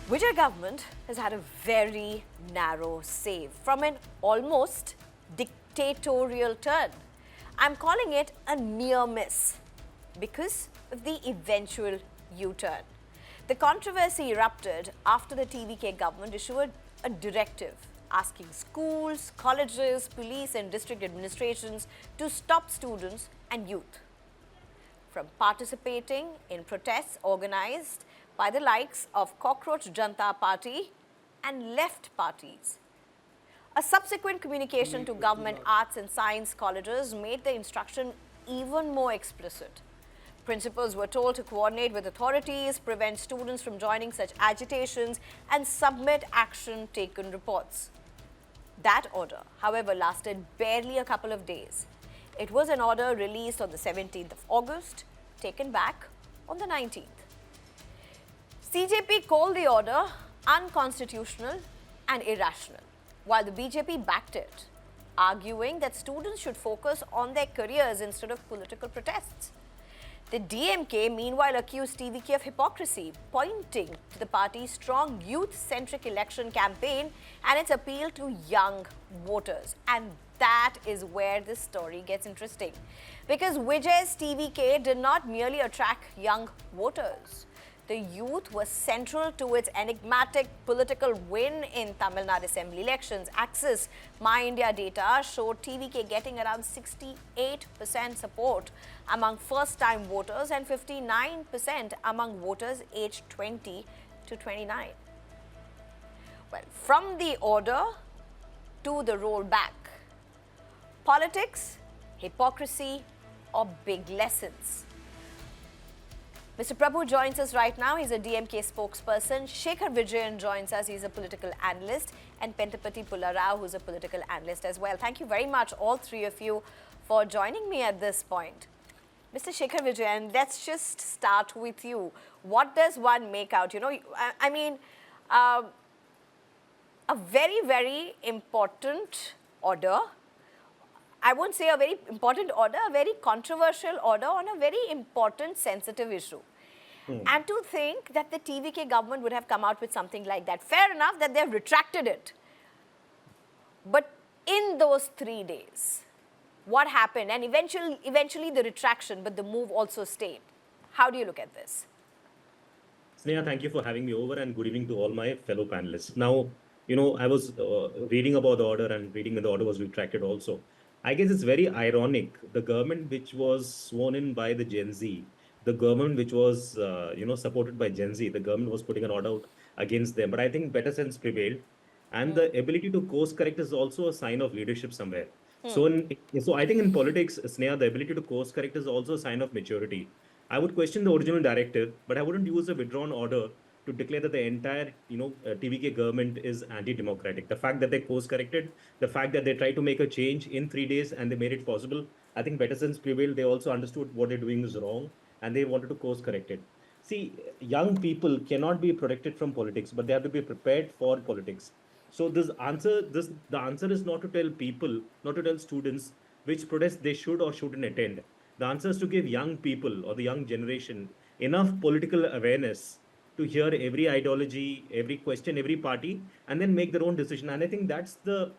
Vijay government has had a very narrow save from an almost dictatorial turn. I'm calling it a near miss because of the eventual U-turn. The controversy erupted after the TVK government issued a directive asking schools, colleges, police and district administrations to stop students and youth from participating in protests organized by the likes of Cockroach Janata Party and left parties. A subsequent communication to government arts and science colleges made the instruction even more explicit. Principals were told to coordinate with authorities, prevent students from joining such agitations, and submit action taken reports. That order, however, lasted barely a couple of days. It was an order released on the 17th of August, taken back on the 19th. CJP called the order unconstitutional and irrational, while the BJP backed it, arguing that students should focus on their careers instead of political protests. The DMK, meanwhile, accused TVK of hypocrisy, pointing to the party's strong youth-centric election campaign and its appeal to young voters. And that is where this story gets interesting. Because Vijay's TVK did not merely attract young voters. The youth was central to its enigmatic political win in Tamil Nadu Assembly elections. Axis My India data showed TVK getting around 68% support among first-time voters and 59% among voters aged 20 to 29. Well, from the order to the rollback, politics, hypocrisy, or big lessons. Mr. Prabhu joins us right now. He's a DMK spokesperson. Shekhar Vijay joins us. He's a political analyst. And Pentapati Pullarao, who's a political analyst as well. Thank you very much, all three of you, for joining me at this point. Mr. Shekhar Vijay, and let's just start with you. What does one make out? You know, I mean, a very, very important order. I won't say a very important order, a very controversial order on a very important, sensitive issue. And to think that the TVK government would have come out with something like that. Fair enough that they've retracted it. But in those 3 days, what happened? And eventually the retraction, but the move also stayed. How do you look at this? Sneha, thank you for having me over and good evening to all my fellow panelists. Now, you know, I was reading about the order and reading that the order was retracted also. I guess it's very ironic. The government which was sworn in by the Gen Z, the government which was, supported by Gen Z, the government was putting an order out against them. But I think better sense prevailed. And the ability to course correct is also a sign of leadership somewhere. So I think in politics, Sneha, the ability to course correct is also a sign of maturity. I would question the original directive, but I wouldn't use a withdrawn order to declare that the entire, TVK government is anti-democratic. The fact that they course-corrected, the fact that they tried to make a change in 3 days and they made it possible, I think better sense prevailed. They also understood what they're doing is wrong and they wanted to course-correct it. See, young people cannot be protected from politics, but they have to be prepared for politics. So the answer is not to tell people, not to tell students which protests they should or shouldn't attend. The answer is to give young people or the young generation enough political awareness to hear every ideology, every question, every party, and then make their own decision. And I think that's the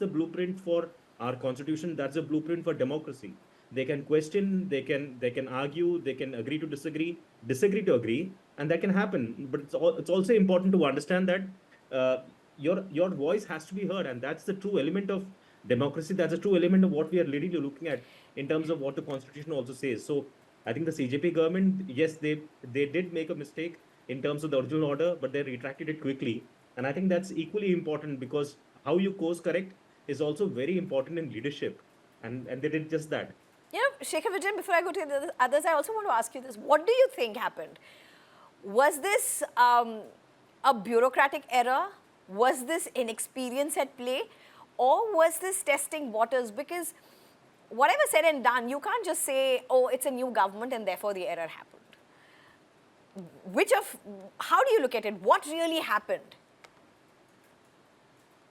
blueprint for our constitution. That's a blueprint for democracy. They can question, they can argue, they can agree to disagree to agree, and that can happen. But it's also important to understand that your voice has to be heard, and that's the true element of democracy. That's a true element of what we are really looking at in terms of what the constitution also says. So I think the CJP government, yes, they did make a mistake in terms of the original order, but they retracted it quickly. And I think that's equally important because how you course correct is also very important in leadership. And they did just that. You know, Shekhar Vijay, before I go to the others, I also want to ask you this. What do you think happened? Was this a bureaucratic error? Was this inexperience at play? Or was this testing waters? Because whatever said and done, you can't just say, oh, it's a new government and therefore the error happened. How do you look at it? What really happened?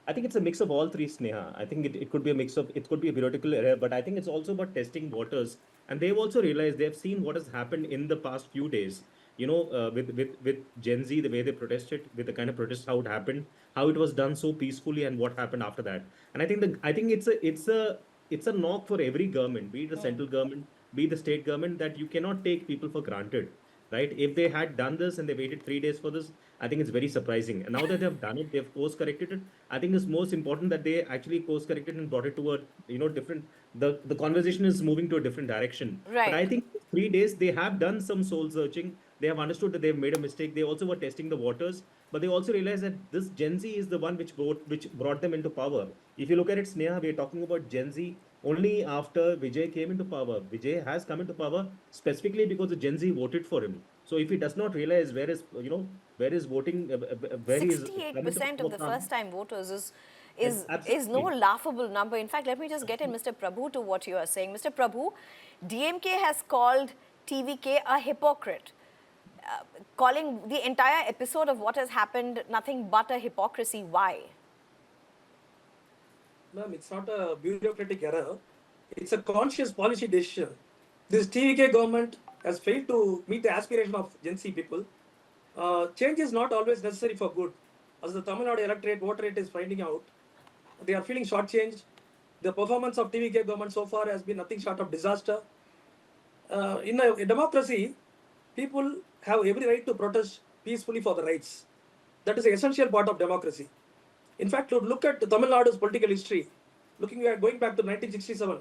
I think it's a mix of all three, Sneha. I think it could be a mix of, it could be a theoretical error, but I think it's also about testing waters. And they've also realized, they've seen what has happened in the past few days. with Gen Z, the way they protested, with the kind of protest how it happened, how it was done so peacefully, and what happened after that. And I think it's a knock for every government, be it the central government, be it the state government, that you cannot take people for granted, right? If they had done this and they waited 3 days for this, I think it's very surprising. And now that they've done it, they've course corrected it. I think it's most important that they actually course corrected and brought it to a different. The conversation is moving to a different direction. But Right. I think 3 days they have done some soul searching. They have understood that they've made a mistake. They also were testing the waters, but they also realized that this Gen Z is the one which brought them into power. If you look at it, Sneha, we are talking about Gen Z only after Vijay came into power. Vijay has come into power specifically because the Gen Z voted for him. So if he does not realize where is voting, where he is coming to 68% of power the from, first time voters and is no absolutely, laughable number. In fact, let me just get in Mr. Prabhu to what you are saying. Mr. Prabhu, DMK has called TVK a hypocrite, calling the entire episode of what has happened nothing but a hypocrisy. Why? Ma'am, it's not a bureaucratic error. It's a conscious policy decision. This TVK government has failed to meet the aspiration of Gen Z people. Change is not always necessary for good. As the Tamil Nadu electorate voter rate is finding out, they are feeling shortchanged. The performance of TVK government so far has been nothing short of disaster. In a democracy, people have every right to protest peacefully for the rights. That is an essential part of democracy. In fact, to look at Tamil Nadu's political history, going back to 1967,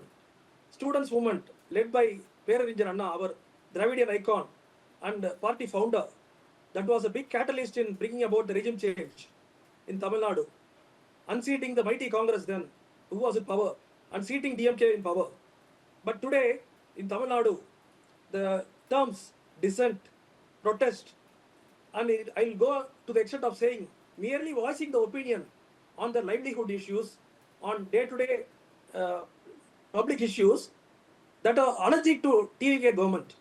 students' movement led by Perarinjan Anna, our Dravidian icon and party founder, that was a big catalyst in bringing about the regime change in Tamil Nadu, unseating the mighty Congress then, who was in power, and seating DMK in power. But today, in Tamil Nadu, the terms dissent, protest, and I'll go to the extent of saying merely voicing the opinion on the livelihood issues, on day-to-day public issues that are allergic to TVK government.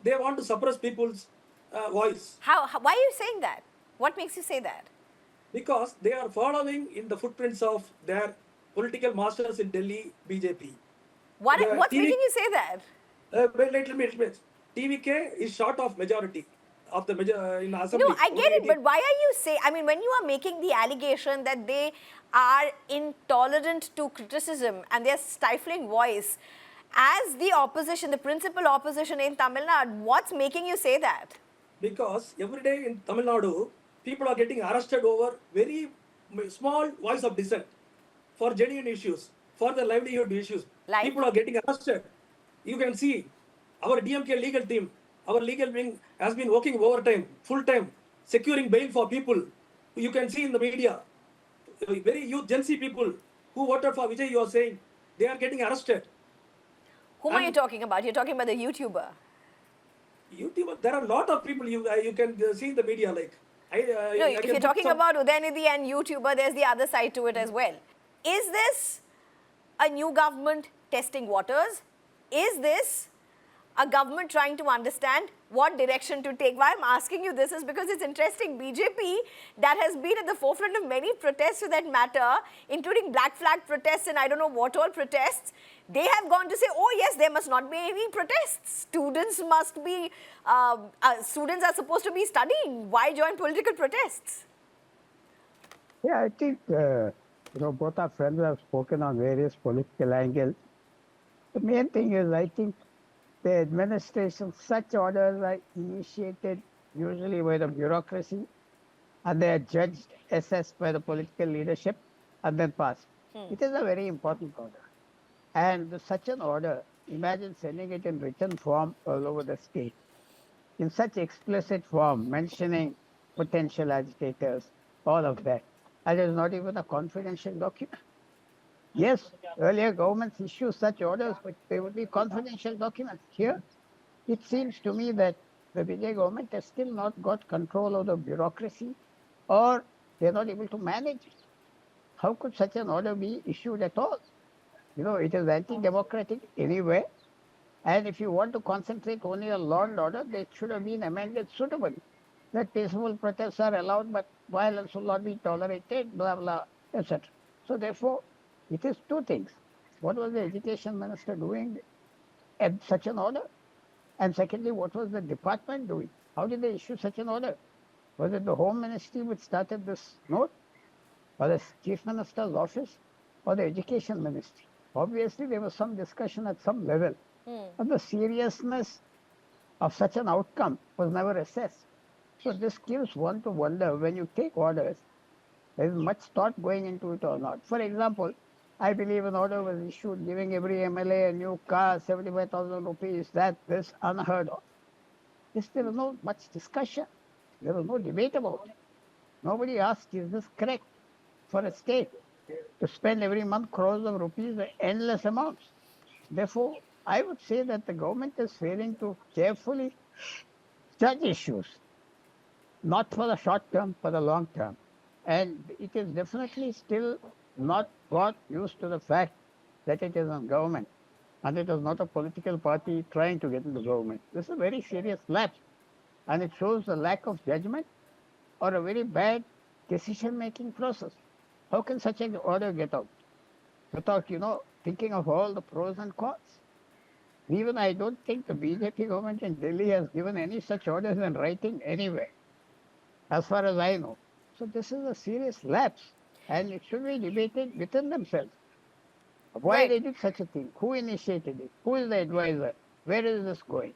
They want to suppress people's voice Why are you saying that? What makes you say that? because they are following in the footprints of their political masters in Delhi, BJP. What's TV making you say that? Wait, let me explain. TVK is short of majority of the in assembly. No, I get Only it, 18. but why are you saying? I mean, when you are making the allegation that they are intolerant to criticism and they're stifling voice, as the opposition, the principal opposition in Tamil Nadu, what's making you say that? Because every day in Tamil Nadu, people are getting arrested over very small voice of dissent for genuine issues, for the livelihood issues. Like? People are getting arrested. You can see our DMK legal team, our legal wing has been working overtime, full time, securing bail for people. You can see in the media, very youth Gen Z people who voted for Vijay, you are saying, they are getting arrested. Whom are you talking about? You're talking about the YouTuber. YouTuber, there are a lot of people you can see in the media. Like No, if you're talking about Udaynidhi and YouTuber, there's the other side to it as well. Is this a new government testing waters? Is this a government trying to understand what direction to take? Why I'm asking you this is because it's interesting. BJP, that has been at the forefront of many protests for that matter, including black flag protests and I don't know what all protests, they have gone to say, oh yes, there must not be any protests. Students are supposed to be studying. Why join political protests? Yeah, I think, both our friends have spoken on various political angles. The main thing is, I think, the administration, such orders are initiated usually by the bureaucracy, and they are judged, assessed by the political leadership, and then passed. It is a very important order. And such an order, imagine sending it in written form all over the state, in such explicit form, mentioning potential agitators, all of that. And it is not even a confidential document. Yes, earlier governments issue such orders, but they would be confidential documents. Here, it seems to me that the Vijay government has still not got control of the bureaucracy, or they're not able to manage it. How could such an order be issued at all? It is anti-democratic anyway. And if you want to concentrate only on law and order, they should have been amended suitably. That peaceful protests are allowed, but violence will not be tolerated, blah, blah, etc. So therefore, it is two things. What was the education minister doing at such an order? And secondly, what was the department doing? How did they issue such an order? Was it the Home Ministry which started this note, or the Chief Minister's office, or the Education Ministry? Obviously, there was some discussion at some level, but the seriousness of such an outcome was never assessed. So this gives one to wonder when you take orders, there is much thought going into it or not. For example, I believe an order was issued giving every MLA a new car, 75,000 rupees, this unheard of. There was no much discussion. There was no debate about it. Nobody asked, is this correct for a state to spend every month crores of rupees, endless amounts? Therefore, I would say that the government is failing to carefully judge issues, not for the short term, for the long term. And it is definitely still not got used to the fact that it is a government and it is not a political party trying to get into government. This is a very serious lapse, and it shows the lack of judgment or a very bad decision-making process. How can such an order get out without, thinking of all the pros and cons? Even I don't think the BJP government in Delhi has given any such orders in writing anywhere, as far as I know. So this is a serious lapse, and it should be debated within themselves. Why Right. they did such a thing? Who initiated it? Who is the advisor? Where is this going?